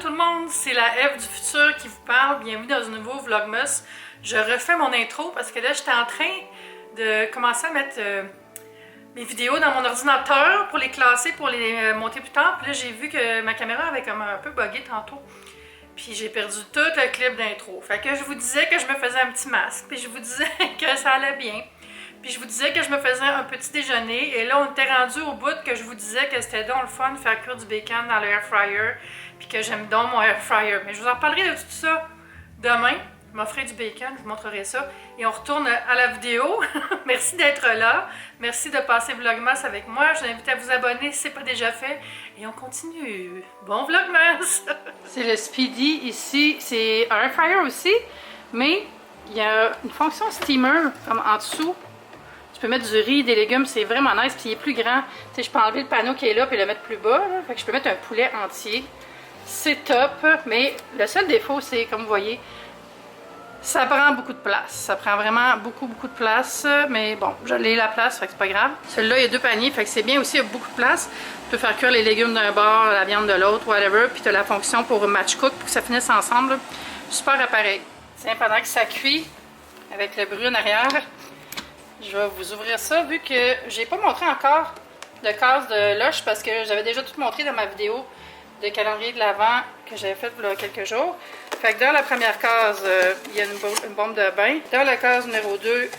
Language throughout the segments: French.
tout le monde, c'est la Eve du futur qui vous parle. Bienvenue dans un nouveau Vlogmas. Je refais mon intro parce que là, j'étais en train de commencer à mettre mes vidéos dans mon ordinateur pour les classer, pour les monter plus tard. Puis là, j'ai vu que ma caméra avait comme un peu bugué tantôt. Puis j'ai perdu tout le clip d'intro. Fait que je vous disais que je me faisais un petit masque. Puis je vous disais que ça allait bien. Puis je vous disais que je me faisais un petit déjeuner. Et là, on était rendu au bout que je vous disais que c'était donc le fun de faire cuire du bacon dans le air fryer. Puis que j'aime donc mon air fryer. Mais je vous en parlerai de tout ça demain. Je m'offrirai du bacon, je vous montrerai ça. Et on retourne à la vidéo. Merci d'être là. Merci de passer Vlogmas avec moi. Je vous invite à vous abonner si ce n'est pas déjà fait. Et on continue. Bon Vlogmas! C'est le Speedy ici. C'est un air fryer aussi. Mais il y a une fonction steamer comme en dessous. Tu peux mettre du riz, des légumes, c'est vraiment nice, puis il est plus grand. Tu sais, je peux enlever le panneau qui est là puis le mettre plus bas. Là. Fait que je peux mettre un poulet entier. C'est top, mais le seul défaut, c'est, comme vous voyez, ça prend beaucoup de place. Ça prend vraiment beaucoup de place, mais bon, j'ai la place, fait que c'est pas grave. Celui-là, il y a deux paniers, fait que c'est bien aussi, il y a beaucoup de place. Tu peux faire cuire les légumes d'un bord, la viande de l'autre, whatever, puis tu as la fonction pour match cook, pour que ça finisse ensemble. Super appareil. Tiens, pendant que ça cuit, avec le bruit en arrière, je vais vous ouvrir ça, vu que j'ai pas montré encore le casse de Lush, parce que j'avais déjà tout montré dans ma vidéo de calendrier de l'Avent que j'avais fait il y a quelques jours. Fait que dans la première case, il y a une bombe de bain. Dans la case numéro 2,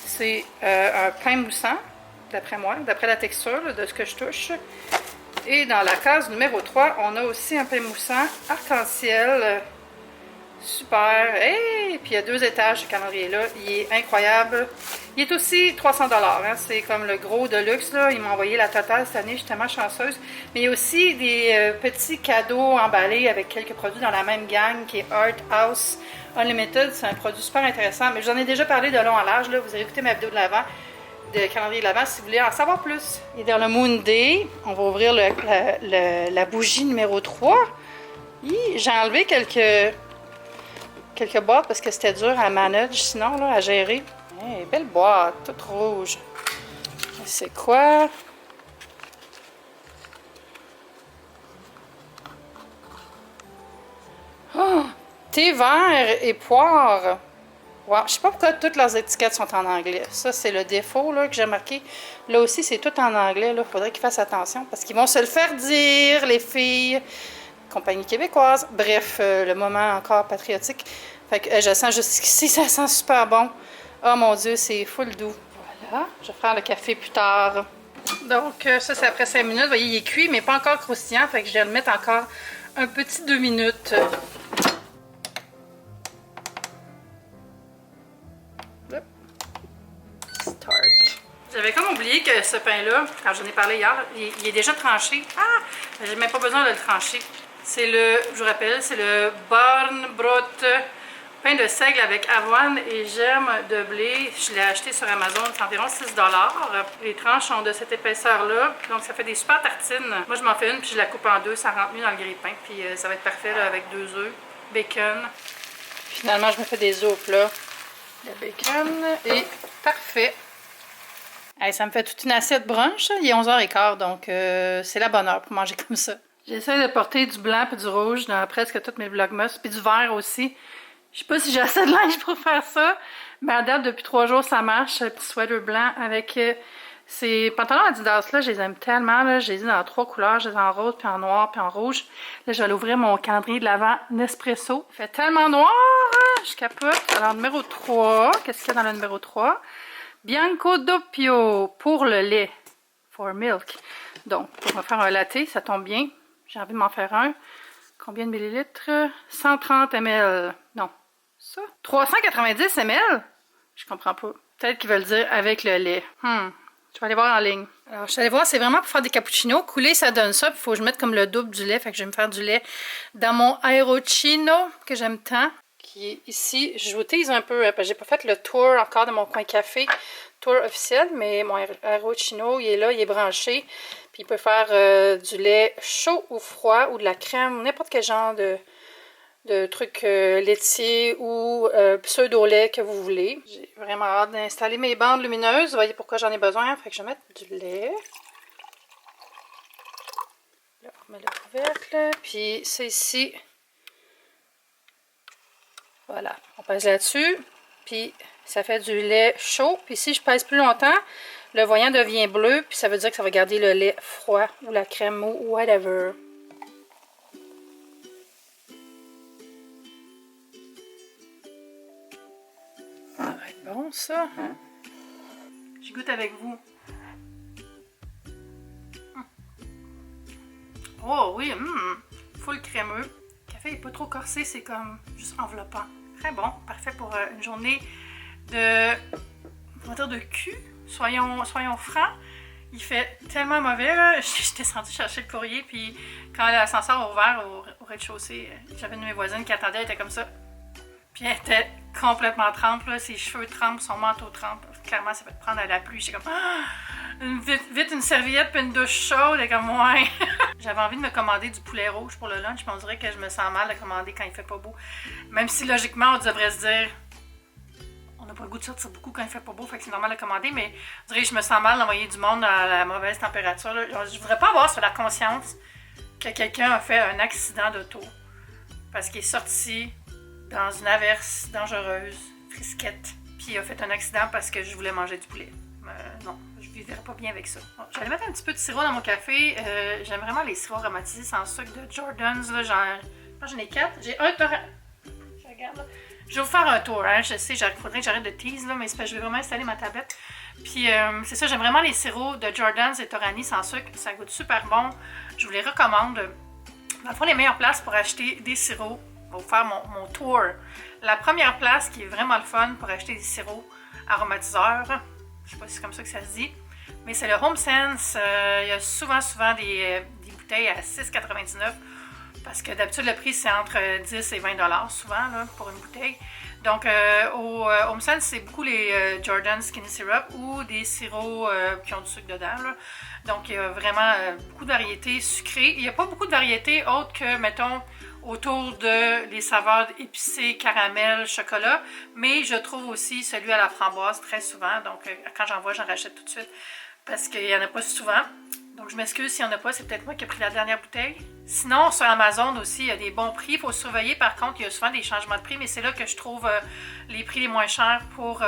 c'est un pain moussant, d'après moi, d'après la texture là, de ce que je touche. Et dans la case numéro 3, on a aussi un pain moussant arc-en-ciel. Super! Hey! Puis il y a 2 étages ce calendrier-là. Il est incroyable. Il est aussi 300 $. Hein? C'est comme le gros de luxe. Là. Il m'a envoyé la totale cette année. Je suis tellement chanceuse. Mais il y a aussi des petits cadeaux emballés avec quelques produits dans la même gang qui est Art House Unlimited. C'est un produit super intéressant. Mais je vous en ai déjà parlé de long en large. Là. Vous avez écouté ma vidéo de l'avant, de calendrier de l'avant, si vous voulez en savoir plus. Et dans le Moon Day, on va ouvrir la bougie numéro 3. J'ai enlevé quelques boîtes parce que c'était dur à manager sinon, là, à gérer. Hey, belle boîte, toute rouge. C'est quoi? Oh, thé vert et poire. Wow. Je sais pas pourquoi toutes leurs étiquettes sont en anglais. Ça, c'est le défaut là, que j'ai marqué. Là aussi, c'est tout en anglais. Il faudrait qu'ils fassent attention parce qu'ils vont se le faire dire, les filles. Compagnie québécoise. Bref, le moment encore patriotique. Fait que je sens jusqu'ici, ça sent super bon. Oh mon Dieu, c'est full doux. Voilà, je vais faire le café plus tard. Donc, ça, c'est après 5 minutes. Vous voyez, il est cuit, mais pas encore croustillant. Fait que je vais le mettre encore un petit 2 minutes. Start. J'avais comme oublié que ce pain-là, quand j'en ai parlé hier, il est déjà tranché. Ah! J'ai même pas besoin de le trancher. C'est le, je vous rappelle, c'est le Barnbrot pain de seigle avec avoine et germe de blé. Je l'ai acheté sur Amazon, c'est environ 6 $. Les tranches sont de cette épaisseur-là, donc ça fait des super tartines. Moi, je m'en fais une, puis je la coupe en deux, ça rentre mieux dans le grille-pain, puis ça va être parfait là, avec 2 œufs, bacon. Finalement, je me fais des œufs au plat. Le bacon est parfait. Hey, ça me fait toute une assiette brunch, il est 11h15, donc c'est la bonne heure pour manger comme ça. J'essaie de porter du blanc et du rouge dans presque toutes mes vlogmas, puis du vert aussi. Je sais pas si j'ai assez de linge pour faire ça, mais à date, depuis 3 jours, ça marche. Un petit sweater blanc avec ces pantalons Adidas-là, je les aime tellement. Là. Je les ai dans 3 couleurs, je les ai en rose, puis en noir, puis en rouge. Là, je vais aller ouvrir mon calendrier de l'Avent Nespresso. Il fait tellement noir, hein? Je capote. Alors, numéro 3, qu'est-ce qu'il y a dans le numéro 3? Bianco doppio pour le lait. For milk. Donc, pour me faire un latte, ça tombe bien. J'ai envie de m'en faire un. Combien de millilitres? 130 ml. Non. Ça? 390 ml? Je comprends pas. Peut-être qu'ils veulent dire avec le lait. Je vais aller voir en ligne. Alors, je suis allée voir, c'est vraiment pour faire des cappuccinos. Couler, ça donne ça. Il faut que je mette comme le double du lait. Fait que je vais me faire du lait dans mon Aerochino, que j'aime tant. Qui est ici. Je vous tease un peu. J'ai pas fait le tour encore de mon coin café. Tour officiel, mais mon Aerochino, il est là, il est branché. Puis il peut faire du lait chaud ou froid ou de la crème, n'importe quel genre de trucs laitiers ou pseudo-lait que vous voulez. J'ai vraiment hâte d'installer mes bandes lumineuses. Vous voyez pourquoi j'en ai besoin. Fait que je vais mettre du lait. Là, On met le couvercle. Puis ça ici. Voilà. On pèse là-dessus. Puis ça fait du lait chaud. Puis si je pèse plus longtemps, le voyant devient bleu. Puis ça veut dire que ça va garder le lait froid ou la crème ou whatever. Ça va être bon ça. Je goûte avec vous. Oh oui, full crémeux. Le café n'est pas trop corsé, c'est comme juste enveloppant. Très bon, parfait pour une journée de, on va dire de cul. Soyons francs. Il fait tellement mauvais, là. Je descendue chercher le courrier, puis quand l'ascenseur a ouvert au rez-de-chaussée, j'avais une de mes voisines qui attendait, elle était comme ça. Puis elle était complètement trempe, là. Ses cheveux trempent, son manteau trempe. Clairement, ça peut te prendre à la pluie. J'étais comme, vite une serviette puis une douche chaude. Et comme, ouais. J'avais envie de me commander du poulet rouge pour le lunch, mais on dirait que je me sens mal de commander quand il fait pas beau. Même si logiquement, on devrait se dire, on n'a pas le goût de sortir beaucoup quand il fait pas beau, fait que c'est normal de commander, mais on dirait que je me sens mal d'envoyer du monde à la mauvaise température, là. Je voudrais pas avoir sur la conscience que quelqu'un a fait un accident d'auto parce qu'il est sorti dans une averse dangereuse, frisquette, puis il a fait un accident parce que je voulais manger du poulet. Non, je ne vivrais pas bien avec ça. Bon, j'allais mettre un petit peu de sirop dans mon café. J'aime vraiment les sirops aromatisés sans sucre de Jordan's. J'en ai 4. J'ai un tour. Je regarde là. Je vais vous faire un tour. Hein. Je sais, il faudrait que j'arrête de tease, là, mais c'est parce que je vais vraiment installer ma tablette. Puis c'est ça, j'aime vraiment les sirops de Jordan's et Torani sans sucre. Ça goûte super bon. Je vous les recommande. Dans le fond, les meilleures places pour acheter des sirops. Je vais vous faire mon tour. La première place qui est vraiment le fun pour acheter des sirops aromatiseurs, je sais pas si c'est comme ça que ça se dit, mais c'est le HomeSense. Il y a souvent des bouteilles à 6,99 parce que d'habitude le prix c'est entre 10 et 20 $ souvent là, pour une bouteille. Donc au HomeSense, c'est beaucoup les Jordan Skinny Syrup ou des sirops qui ont du sucre dedans, là. Donc il y a vraiment beaucoup de variétés sucrées. Il n'y a pas beaucoup de variétés autres que, mettons, autour de les saveurs épicées, caramel, chocolat, mais je trouve aussi celui à la framboise très souvent, donc quand j'en vois, j'en rachète tout de suite parce qu'il n'y en a pas souvent. Donc je m'excuse s'il n'y en a pas, c'est peut-être moi qui ai pris la dernière bouteille. Sinon, sur Amazon aussi, il y a des bons prix, il faut surveiller. Par contre, il y a souvent des changements de prix, mais c'est là que je trouve les prix les moins chers pour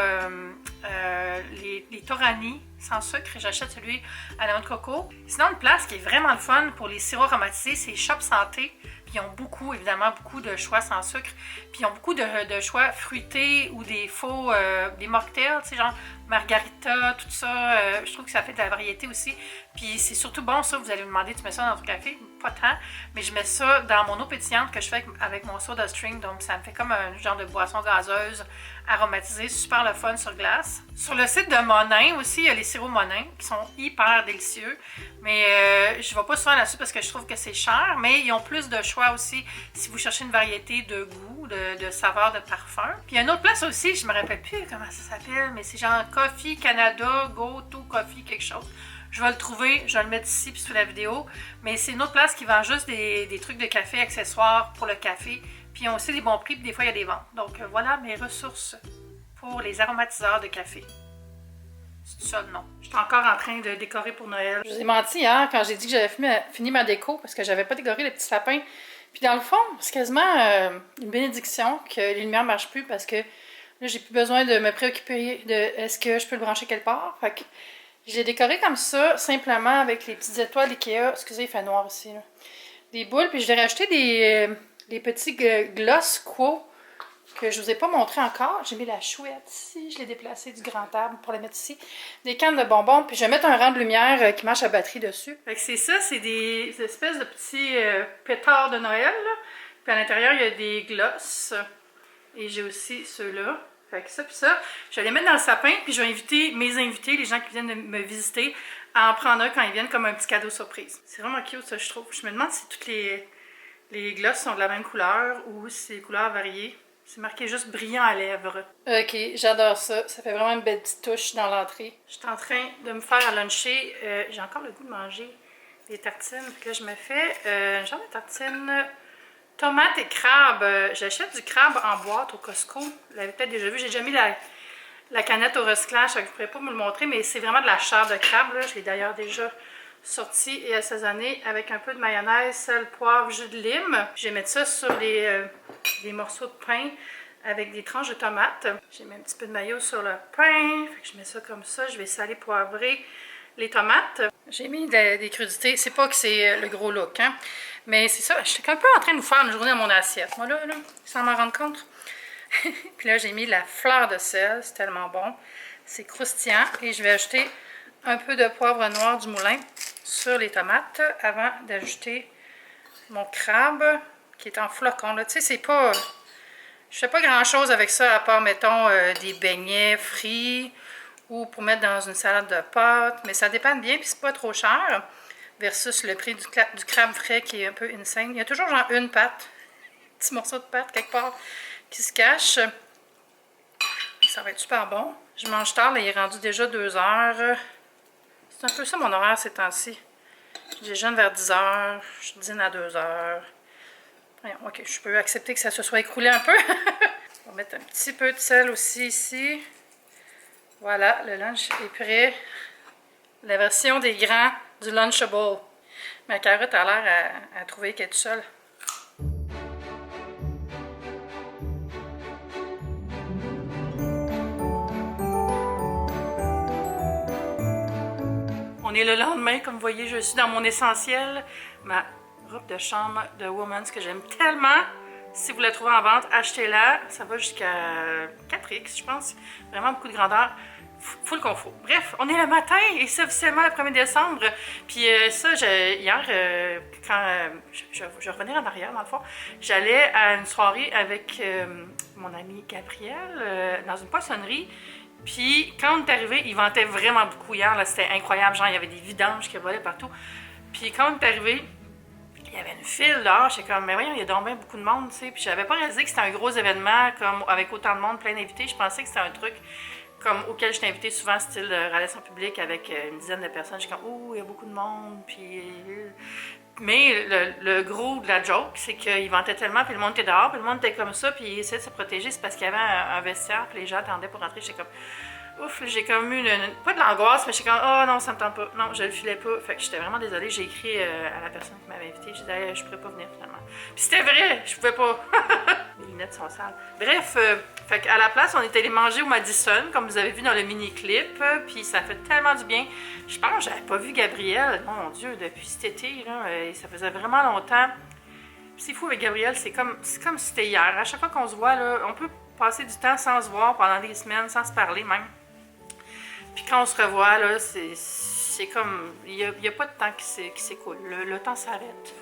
les Torani sans sucre. J'achète celui à la noix de coco. Sinon, une place qui est vraiment le fun pour les sirops aromatisés, c'est Shop Santé. Puis ils ont beaucoup, évidemment, beaucoup de choix sans sucre. Puis ils ont beaucoup de choix fruités ou des faux, des mocktails, tu sais, genre margarita, tout ça. Je trouve que ça fait de la variété aussi. Puis c'est surtout bon, ça, vous allez me demander, tu mets ça dans ton café? Pas tant, mais je mets ça dans mon eau pétillante que je fais avec mon soda string. Donc ça me fait comme un genre de boisson gazeuse aromatisée, super le fun sur glace. Sur le site de Monin aussi, il y a les sirops Monin qui sont hyper délicieux. Mais je ne vais pas souvent là-dessus parce que je trouve que c'est cher, mais ils ont plus de choix aussi si vous cherchez une variété de goût, de saveurs, de parfum. Puis il y a une autre place aussi, je me rappelle plus comment ça s'appelle, mais c'est genre Coffee Canada, Go To Coffee, quelque chose. Je vais le trouver, je vais le mettre ici puis sous la vidéo. Mais c'est une autre place qui vend juste des trucs de café, accessoires pour le café. Puis ils ont aussi des bons prix, puis des fois il y a des ventes. Donc voilà mes ressources pour les aromatiseurs de café. C'est ça le nom. Je suis encore en train de décorer pour Noël. Je vous ai menti hier quand j'ai dit que j'avais fini ma déco parce que j'avais pas décoré le petit sapin. Puis dans le fond, c'est quasiment une bénédiction que les lumières ne marchent plus parce que là, j'ai plus besoin de me préoccuper de est-ce que je peux le brancher quelque part. Fait que je l'ai décoré comme ça, simplement avec les petites étoiles Ikea. Excusez, il fait noir ici. Là. Des boules, puis je l'ai racheté des petits gloss Quo que je vous ai pas montré encore. J'ai mis la chouette ici, je l'ai déplacé du grand table pour la mettre ici. Des cannes de bonbons, puis je vais mettre un rang de lumière qui marche à batterie dessus. Fait que c'est ça, c'est des espèces de petits pétards de Noël. Là. Puis à l'intérieur, il y a des gloss. Et j'ai aussi ceux-là. Fait que ça, puis ça, je vais les mettre dans le sapin, puis je vais inviter mes invités, les gens qui viennent de me visiter, à en prendre un quand ils viennent comme un petit cadeau surprise. C'est vraiment cute, ça, je trouve. Je me demande si toutes les glosses sont de la même couleur ou si c'est des couleurs variées. C'est marqué juste brillant à lèvres. Ok, j'adore ça. Ça fait vraiment une belle petite touche dans l'entrée. Je suis en train de me faire à luncher. J'ai encore le goût de manger des tartines. Puis là, je me fais un genre de tartine tomate et crabe. J'achète du crabe en boîte au Costco. Vous l'avez peut-être déjà vu. J'ai déjà mis la canette au recyclage. Je ne pourrais pas vous le montrer, mais c'est vraiment de la chair de crabe. Là. Je l'ai d'ailleurs déjà sorti et assaisonné avec un peu de mayonnaise, sel, poivre, jus de lime. Je vais mettre ça sur les morceaux de pain avec des tranches de tomates. J'ai mis un petit peu de mayo sur le pain. Fait que je mets ça comme ça. Je vais saler, poivrer les tomates. J'ai mis des crudités. C'est pas que c'est le gros look, hein? Mais c'est ça. J'étais un peu en train de vous faire une journée à mon assiette. Moi, là, sans m'en rendre compte. Puis là, j'ai mis la fleur de sel. C'est tellement bon. C'est croustillant. Et je vais ajouter un peu de poivre noir du moulin sur les tomates avant d'ajouter mon crabe qui est en flocons. Tu sais, c'est pas... Je fais pas grand-chose avec ça à part, mettons, des beignets frits ou pour mettre dans une salade de pâtes. Mais ça dépanne bien puis c'est pas trop cher versus le prix du crabe frais qui est un peu insane. Il y a toujours genre une pâte, un petit morceau de pâte quelque part qui se cache. Ça va être super bon. Je mange tard, là, il est rendu déjà 2 heures. C'est un peu ça mon horaire ces temps-ci. Je déjeune vers 10 heures, je dîne à 2 heures. Ok, je peux accepter que ça se soit écroulé un peu. On va mettre un petit peu de sel aussi ici. Voilà, le lunch est prêt. La version des grands du Lunchable. Ma carotte a l'air à trouver qu'elle est toute seule. On est le lendemain, comme vous voyez, je suis dans mon essentiel. Ma robe de chambre de Woman's que j'aime tellement. Si vous la trouvez en vente, achetez-la. Ça va jusqu'à 4X, je pense. Vraiment beaucoup de grandeur. Full confort. Bref, on est le matin et c'est officiellement le 1er décembre. Puis ça, hier, quand je revenais en arrière, dans le fond, j'allais à une soirée avec mon ami Gabriel dans une poissonnerie. Puis quand on est arrivé, il ventait vraiment beaucoup hier. C'était incroyable. Genre, il y avait des vidanges qui volaient partout. Puis quand on est arrivé, il y avait une file là, j'étais comme, mais voyons, il y a donc bien beaucoup de monde, tu sais. Puis j'avais pas réalisé que c'était un gros événement, comme avec autant de monde, plein d'invités. Je pensais que c'était un truc comme auquel j'étais invitée souvent, style relation publique avec une dizaine de personnes. J'étais comme, oh, il y a beaucoup de monde, puis... Mais le gros de la joke, c'est qu'il ventait tellement, puis le monde était dehors, puis le monde était comme ça, puis il essayait de se protéger, c'est parce qu'il y avait un vestiaire, puis les gens attendaient pour rentrer. J'étais comme... Ouf, j'ai comme eu pas de l'angoisse, mais j'étais comme, oh non, ça me tente pas. Non, je le filais pas. Fait que j'étais vraiment désolée. J'ai écrit à la personne qui m'avait invitée. J'ai dit, hey, je pourrais pas venir finalement. Puis c'était vrai, je pouvais pas. Mes lunettes sont sales. Bref, fait qu'à la place, on est allé manger au Madison, comme vous avez vu dans le mini-clip. Puis ça fait tellement du bien. Je pense que j'avais pas vu Gabriel, mon Dieu, depuis cet été. Là, et ça faisait vraiment longtemps. C'est fou avec Gabriel, c'est comme si c'était hier. À chaque fois qu'on se voit, là, on peut passer du temps sans se voir pendant des semaines, sans se parler même. Puis quand on se revoit, là, c'est comme... Il n'y a pas de temps qui s'écoule. Le temps s'arrête.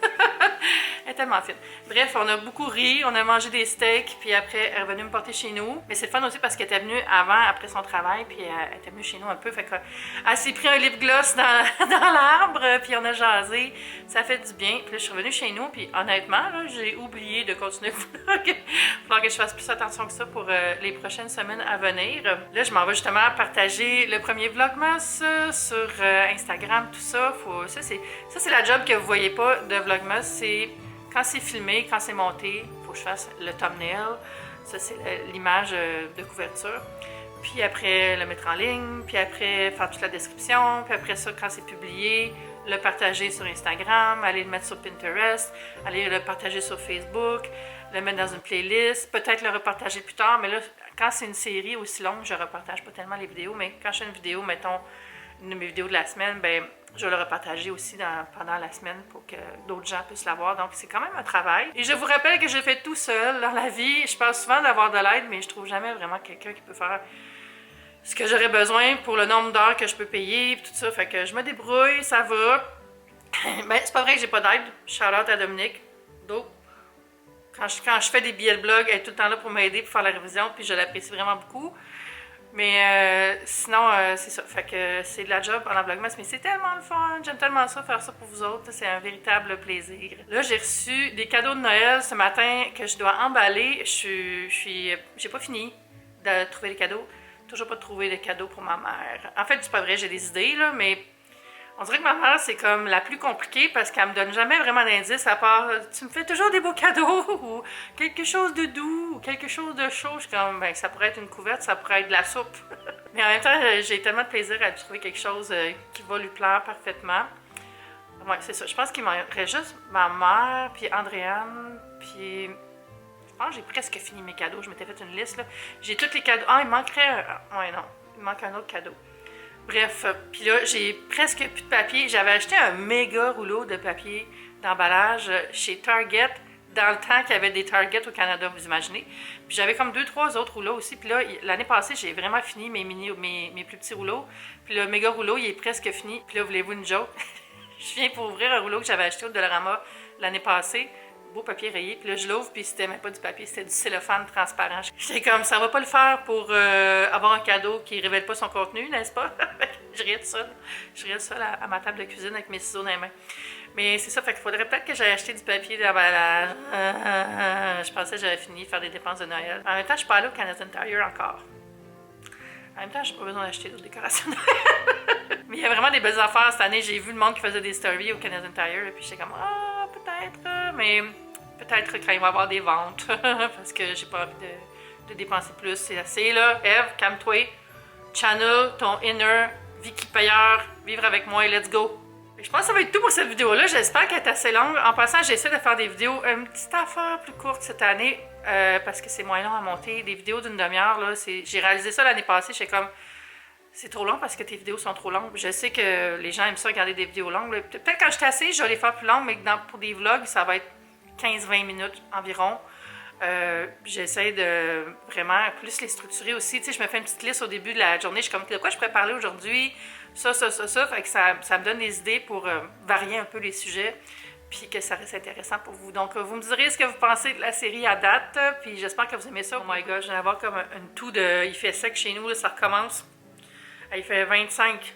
Elle est tellement fine. Bref, on a beaucoup ri, on a mangé des steaks, puis après, elle est revenue me porter chez nous. Mais c'est le fun aussi parce qu'elle était venue après son travail, puis elle était venue chez nous un peu. Fait qu'elle s'est pris un lip gloss dans l'arbre, puis on a jasé. Ça fait du bien. Puis là, je suis revenue chez nous, puis honnêtement, là, j'ai oublié de continuer le vlog. Il va falloir que je fasse plus attention que ça pour les prochaines semaines à venir. Là, je m'en vais justement partager le premier Vlogmas sur Instagram, tout ça. Ça, c'est la job que vous voyez pas de Vlogmas. C'est quand c'est filmé, quand c'est monté, il faut que je fasse le thumbnail. Ça, c'est l'image de couverture. Puis après, le mettre en ligne. Puis après, faire toute la description. Puis après ça, quand c'est publié, le partager sur Instagram, aller le mettre sur Pinterest, aller le partager sur Facebook, le mettre dans une playlist, peut-être le repartager plus tard. Mais là, quand c'est une série aussi longue, je ne repartage pas tellement les vidéos. Mais quand je fais une vidéo, mettons, une de mes vidéos de la semaine, ben je vais le repartager aussi pendant la semaine pour que d'autres gens puissent la voir. Donc, c'est quand même un travail. Et je vous rappelle que je fais tout seul dans la vie. Je parle souvent d'avoir de l'aide, mais je trouve jamais vraiment quelqu'un qui peut faire ce que j'aurais besoin pour le nombre d'heures que je peux payer et tout ça. Fait que je me débrouille, ça va. Ben, c'est pas vrai que j'ai pas d'aide. Shout-out à Dominique. Donc, quand je fais des billets de blog, elle est tout le temps là pour m'aider pour faire la révision, puis je l'apprécie vraiment beaucoup. Mais sinon, c'est ça. Fait que c'est de la job pendant Vlogmas, mais c'est tellement le fun. J'aime tellement ça, faire ça pour vous autres. C'est un véritable plaisir. Là, j'ai reçu des cadeaux de Noël ce matin que je dois emballer. J'ai pas fini de trouver les cadeaux. Toujours pas trouvé de cadeaux pour ma mère. En fait, c'est pas vrai, j'ai des idées, là, mais on dirait que ma mère, c'est comme la plus compliquée parce qu'elle me donne jamais vraiment d'indices à part « Tu me fais toujours des beaux cadeaux » ou « Quelque chose de doux » ou « Quelque chose de chaud ». Je suis comme « Ben, ça pourrait être une couverte, ça pourrait être de la soupe. » Mais en même temps, j'ai tellement de plaisir à lui trouver quelque chose qui va lui plaire parfaitement. Ouais, c'est ça. Je pense qu'il manquerait juste ma mère, puis Andréane, puis... Je pense que j'ai presque fini mes cadeaux. Je m'étais fait une liste, là. J'ai tous les cadeaux. Ah, il manquerait... Ouais, non. Il manque un autre cadeau. Bref, puis là, j'ai presque plus de papier. J'avais acheté un méga rouleau de papier d'emballage chez Target, dans le temps qu'il y avait des Target au Canada, vous imaginez. Puis j'avais comme 2-3 autres rouleaux aussi. Puis là, l'année passée, j'ai vraiment fini mes plus petits rouleaux. Puis le méga rouleau, il est presque fini. Puis là, voulez-vous une joke? Je viens pour ouvrir un rouleau que j'avais acheté au Dollarama l'année passée. Beau papier rayé. Puis là, je l'ouvre, puis c'était même pas du papier, c'était du cellophane transparent. J'étais comme, ça va pas le faire pour avoir un cadeau qui révèle pas son contenu, n'est-ce pas? Je riais de ça. Je riais de ça à ma table de cuisine avec mes ciseaux dans les mains. Mais c'est ça, fait qu'il faudrait peut-être que j'aille acheter du papier d'emballage. Je pensais que j'avais fini de faire des dépenses de Noël. En même temps, je suis pas allée au Canadian Tire encore. En même temps, j'ai pas besoin d'acheter d'autres décorations de Noël. Mais il y a vraiment des belles affaires cette année. J'ai vu le monde qui faisait des stories au Canadian Tire, et puis j'étais comme, peut-être, mais peut-être quand il va y avoir des ventes, parce que j'ai pas envie de dépenser plus. C'est assez, là. Eve, calme-toi. Channel, ton inner, Vicky Payeur, vivre avec moi et let's go. Et je pense que ça va être tout pour cette vidéo-là. J'espère qu'elle est assez longue. En passant, j'essaie de faire des vidéos une petite affaire plus courte cette année, parce que c'est moins long à monter. Des vidéos d'une demi-heure, là. J'ai réalisé ça l'année passée. J'étais comme... C'est trop long parce que tes vidéos sont trop longues. Je sais que les gens aiment ça regarder des vidéos longues. Peut-être quand je suis assise, je vais les faire plus longues, mais pour des vlogs, ça va être 15-20 minutes environ. J'essaie de vraiment plus les structurer aussi. Tu sais, je me fais une petite liste au début de la journée. Je suis comme, de quoi je pourrais parler aujourd'hui? Ça. Fait que ça me donne des idées pour varier un peu les sujets, puis que ça reste intéressant pour vous. Donc, vous me direz ce que vous pensez de la série à date, puis j'espère que vous aimez ça. Oh my god, je viens d'avoir comme une toux de... Il fait sec chez nous, là, ça recommence. Il fait 25,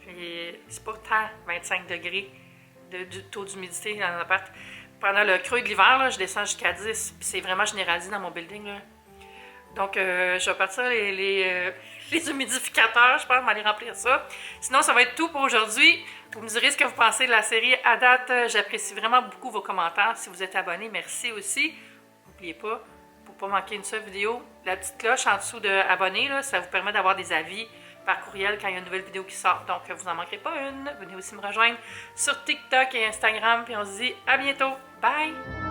puis c'est pas tant 25 degrés de taux d'humidité dans l'appart. Pendant le creux de l'hiver, je descends jusqu'à 10, puis c'est vraiment généralisé dans mon building, là. Donc, je vais partir les humidificateurs, je pense, je vais aller remplir ça. Sinon, ça va être tout pour aujourd'hui. Vous me direz ce que vous pensez de la série à date. J'apprécie vraiment beaucoup vos commentaires. Si vous êtes abonné, merci aussi. N'oubliez pas, pour ne pas manquer une seule vidéo, la petite cloche en dessous de abonné, là, ça vous permet d'avoir des avis par courriel quand il y a une nouvelle vidéo qui sort. Donc, vous n'en manquerez pas une. Venez aussi me rejoindre sur TikTok et Instagram. Puis on se dit à bientôt. Bye!